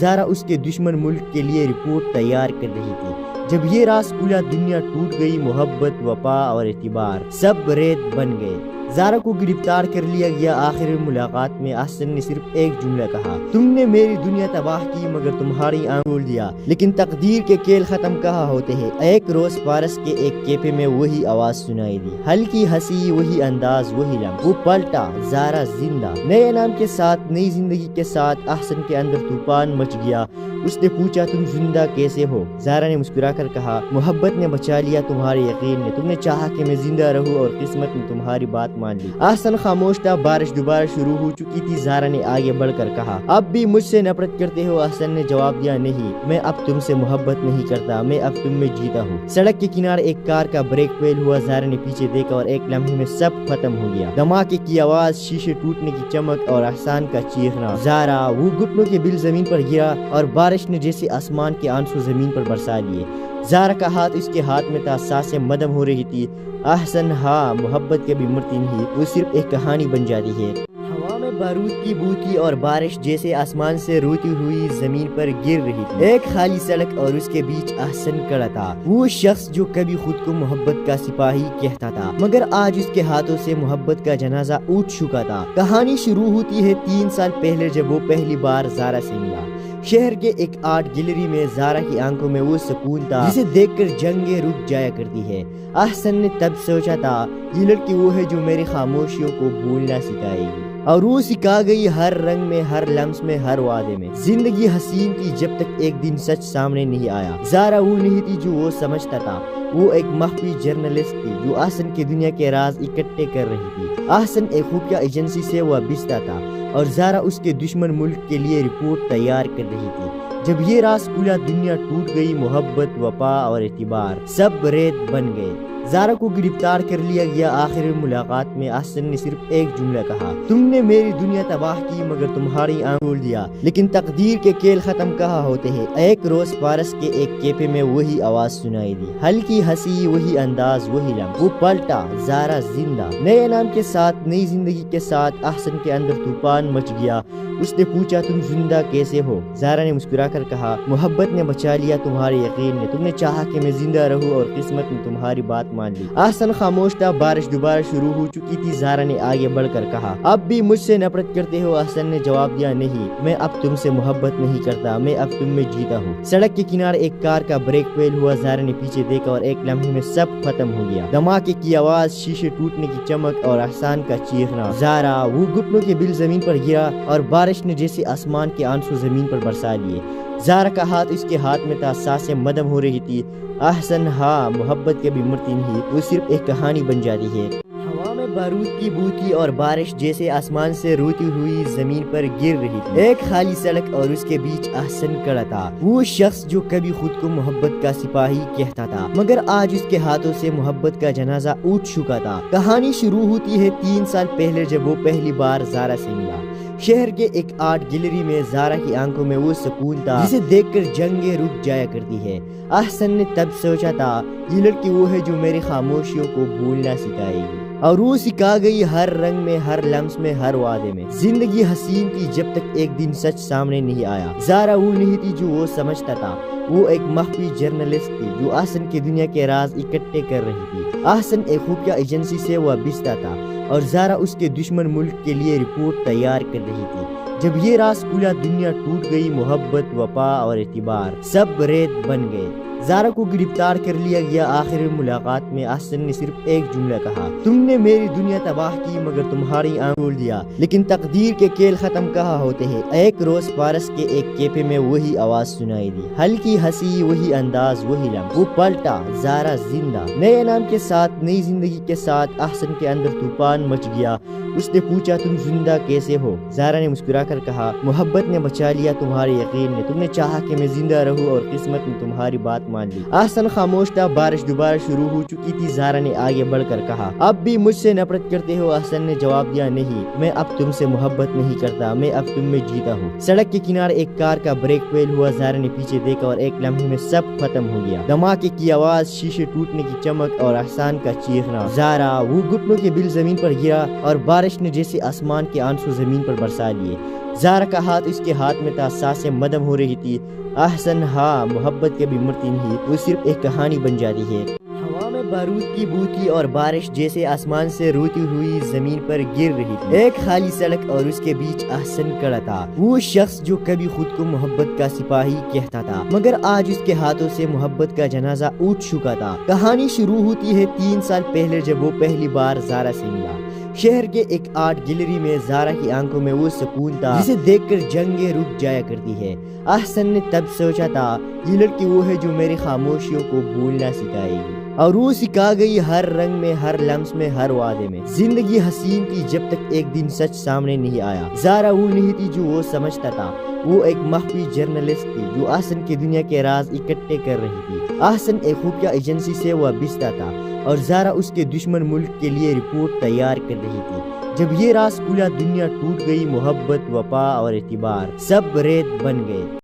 زارا اس کے دشمن ملک کے لیے رپورٹ تیار کر رہی تھی۔ جب یہ راز کھلا دنیا ٹوٹ گئی، محبت، وفا اور اعتبار سب ریت بن گئے۔ زارا کو گرفتار کر لیا گیا۔ آخر ملاقات میں احسن نے صرف ایک جملہ کہا، تم نے میری دنیا تباہ کی مگر تمہاری آنکھ کھول دیا۔ لیکن تقدیر کے کھیل ختم کہاں ہوتے ہیں۔ ایک روز پارس کے ایک کیفے میں وہی آواز سنائی دی، ہلکی ہنسی، وہی انداز، وہی لمحہ۔ وہ پلٹا، زارا زندہ، نئے نام کے ساتھ، نئی زندگی کے ساتھ۔ احسن کے اندر طوفان مچ گیا۔ اس نے پوچھا تم زندہ کیسے ہو؟ زارا نے مسکرا کر کہا محبت نے بچا لیا، تمہارے یقین نے، تم نے چاہا کہ میں زندہ رہوں اور قسمت نے تمہاری بات مان لی۔ احسن خاموش تھا۔ بارش دوبارہ شروع ہو چکی تھی۔ زارا نے آگے بڑھ کر کہا اب بھی مجھ سے نفرت کرتے ہو؟ احسن نے جواب دیا نہیں، میں اب تم سے محبت نہیں کرتا، میں اب تم میں جیتا ہوں۔ سڑک کے کنارے ایک کار کا بریک فیل ہوا۔ زارا نے پیچھے دیکھا اور ایک لمحے میں سب ختم ہو گیا۔ دھماکے کی آواز، شیشے ٹوٹنے کی چمک اور احسان کا چیخنا۔ زارا وہ گھٹنوں کے بل زمین پر گرا اور بارش نے جیسے آسمان کے آنسو زمین پر برسا لیے۔ زارا کا ہاتھ اس کے ہاتھ میں تھا، سانسیں مدھم ہو رہی تھی۔ احسن ہاں، محبت کبھی مرتی نہیں، وہ صرف ایک کہانی بن جاتی ہے۔ ہوا میں بارود کی بو تھی اور بارش جیسے آسمان سے روتی ہوئی زمین پر گر رہی تھی۔ ایک خالی سڑک اور اس کے بیچ احسن کھڑا تھا، وہ شخص جو کبھی خود کو محبت کا سپاہی کہتا تھا مگر آج اس کے ہاتھوں سے محبت کا جنازہ اٹھ چکا تھا۔ کہانی شروع ہوتی ہے 3 سال پہلے جب وہ پہلی بار زارا سے ملا۔ شہر کے ایک آرٹ گیلری میں زارا کی آنکھوں میں وہ سکون تھا جسے دیکھ کر جنگیں رک جایا کرتی ہے۔ احسن نے تب سوچا تھا یہ لڑکی وہ ہے جو میری خاموشیوں کو بھولنا سکھائے گی، اور وہ سکھا گئی ہر رنگ میں، ہر لمس میں، ہر وعدے میں۔ زندگی حسین تھی جب تک ایک دن سچ سامنے نہیں آیا۔ زارا وہ نہیں تھی جو وہ سمجھتا تھا، وہ ایک مخفی جرنلسٹ تھی جو احسن کی دنیا کے راز اکٹھے کر رہی تھی۔ احسن ایک خفیہ ایجنسی سے وابستہ تھا اور زارا اس کے دشمن ملک کے لیے رپورٹ تیار کر رہی تھی۔ جب یہ راز کھلا دنیا ٹوٹ گئی، محبت، وفا اور اعتبار سب ریت بن گئے۔ زارا کو گرفتار کر لیا گیا۔ آخر ملاقات میں احسن نے صرف ایک جملہ کہا، تم نے میری دنیا تباہ کی مگر تمہاری آنکھ کھول دیا۔ لیکن تقدیر کے کھیل ختم کہاں ہوتے ہیں۔ ایک روز پارس کے ایک کیفے میں وہی آواز سنائی دی، ہلکی ہنسی، وہی انداز، وہی لمحہ۔ وہ پلٹا، زارا زندہ، نئے نام کے ساتھ، نئی زندگی کے ساتھ۔ احسن کے اندر طوفان مچ گیا۔ اس نے پوچھا تم زندہ کیسے ہو؟ زارا نے مسکرا کر کہا محبت نے بچا لیا، تمہارے یقین نے، تم نے چاہا کہ میں زندہ رہوں اور قسمت نے تمہاری بات مان لی۔ احسن خاموش تھا۔ بارش دوبارہ شروع ہو چکی تھی۔ زارا نے آگے بڑھ کر کہا اب بھی مجھ سے نفرت کرتے ہو؟ احسن نے جواب دیا نہیں، میں اب تم سے محبت نہیں کرتا، میں اب تم میں جیتا ہوں۔ سڑک کے کنارے ایک کار کا بریک فیل ہوا۔ زارا نے پیچھے دیکھا اور ایک لمحے میں سب ختم ہو گیا۔ دھماکے کی آواز، شیشے ٹوٹنے کی چمک اور احسان کا چیخنا۔ زارا وہ گھٹنوں کے بل زمین پر گرا اور بارش نے جیسے آسمان کے آنسو زمین پر برسا لیے۔ زارا کا ہاتھ اس کے ہاتھ میں تھا، سانسیں مدھم ہو رہی تھی۔ احسن ہاں، محبت کبھی مرتی نہیں، وہ صرف ایک کہانی بن جاتی ہے۔ ہوا میں بارود کی بو تھی اور بارش جیسے آسمان سے روتی ہوئی زمین پر گر رہی تھی۔ ایک خالی سڑک اور اس کے بیچ احسن کھڑا تھا، وہ شخص جو کبھی خود کو محبت کا سپاہی کہتا تھا مگر آج اس کے ہاتھوں سے محبت کا جنازہ اٹھ چکا تھا۔ کہانی شروع ہوتی ہے 3 سال پہلے جب وہ پہلی بار زارا سے ملا۔ شہر کے ایک آرٹ گیلری میں زارا کی آنکھوں میں وہ سکون تھا جسے دیکھ کر جنگیں رک جایا کرتی ہے۔ احسن نے تب سوچا تھا یہ لڑکی وہ ہے جو میری خاموشیوں کو بھولنا سکھائے گی، اور وہ سکھا گئی ہر رنگ میں، ہر لمس میں، ہر وعدے میں۔ زندگی حسین تھی جب تک ایک دن سچ سامنے نہیں آیا۔ زارا وہ نہیں تھی جو وہ سمجھتا تھا، وہ ایک مخفی جرنلسٹ تھی جو احسن کی دنیا کے راز اکٹھے کر رہی تھی۔ احسن ایک خفیہ ایجنسی سے وابستہ تھا اور زارا اس کے دشمن ملک کے لیے رپورٹ تیار کر رہی تھی۔ جب یہ راز کھلا دنیا ٹوٹ گئی، محبت، وفا اور اعتبار سب ریت بن گئے۔ زارا کو گرفتار کر لیا گیا۔ آخر ملاقات میں احسن نے صرف ایک جملہ کہا، تم نے میری دنیا تباہ کی مگر تمہاری آنکھ کھول دیا۔ لیکن تقدیر کے کھیل ختم کہاں ہوتے ہیں۔ ایک روز پارس کے ایک کیفے میں وہی آواز سنائی دی، ہلکی ہنسی، وہی انداز، وہی لمح۔ وہ پلٹا، زارا زندہ، نئے نام کے ساتھ، نئی زندگی کے ساتھ۔ احسن کے اندر طوفان مچ گیا۔ اس نے پوچھا، تم زندہ کیسے ہو؟ زارا نے مسکرا کر کہا، محبت نے بچا لیا، تمہارے یقین نے، تم نے چاہا کہ میں زندہ رہوں اور قسمت نے تمہاری بات مان لی۔ احسن خاموش تھا۔ بارش دوبارہ شروع ہو چکی تھی۔ زارا نے آگے بڑھ کر کہا، اب بھی مجھ سے نفرت کرتے ہو؟ احسن نے جواب دیا، نہیں، میں اب تم سے محبت نہیں کرتا، میں اب تم میں جیتا ہوں۔ سڑک کے کنارے ایک کار کا بریک فیل ہوا۔ زارا نے پیچھے دیکھا اور ایک لمحے میں سب ختم ہو گیا۔ دھماکے کی آواز، شیشے ٹوٹنے کی چمک اور احسان کا چیخنا۔ زارا، وہ گھٹنوں کے بل زمین پر گرا اور بارش نے جیسے آسمان کے آنسو زمین پر برسا لیے۔ زارا کا ہاتھ اس کے ہاتھ میں تھا، سانسیں مدھم ہو رہی تھی۔ احسن، ہاں، محبت کبھی مرتی نہیں، وہ صرف ایک کہانی بن جاتی ہے۔ ہوا میں بارود کی بو تھی اور بارش جیسے آسمان سے روتی ہوئی زمین پر گر رہی تھی۔ ایک خالی سڑک اور اس کے بیچ احسن کھڑا تھا، وہ شخص جو کبھی خود کو محبت کا سپاہی کہتا تھا مگر آج اس کے ہاتھوں سے محبت کا جنازہ اٹھ چکا تھا۔ کہانی شروع ہوتی ہے 3 سال پہلے جب وہ پہلی بار زارا سے ملا۔ شہر کے ایک آرٹ گیلری میں زارا کی آنکھوں میں وہ سکون تھا جسے دیکھ کر جنگیں رک جایا کرتی ہے۔ احسن نے تب سوچا تھا، یہ لڑکی وہ ہے جو میری خاموشیوں کو بھولنا سکھائے گی، اور وہ سکھا گئی، ہر رنگ میں، ہر لمس میں، ہر وعدے میں۔ زندگی حسین تھی جب تک ایک دن سچ سامنے نہیں آیا۔ زارا وہ نہیں تھی جو وہ سمجھتا تھا، وہ ایک مخفی جرنلسٹ تھی جو احسن کی دنیا کے راز اکٹھے کر رہی تھی۔ احسن ایک خفیہ ایجنسی سے وابستہ تھا اور زارا اس کے دشمن ملک کے لیے رپورٹ تیار کر رہی تھی۔ جب یہ راز کھلا، دنیا ٹوٹ گئی، محبت، وفا اور اعتبار سب ریت بن گئے۔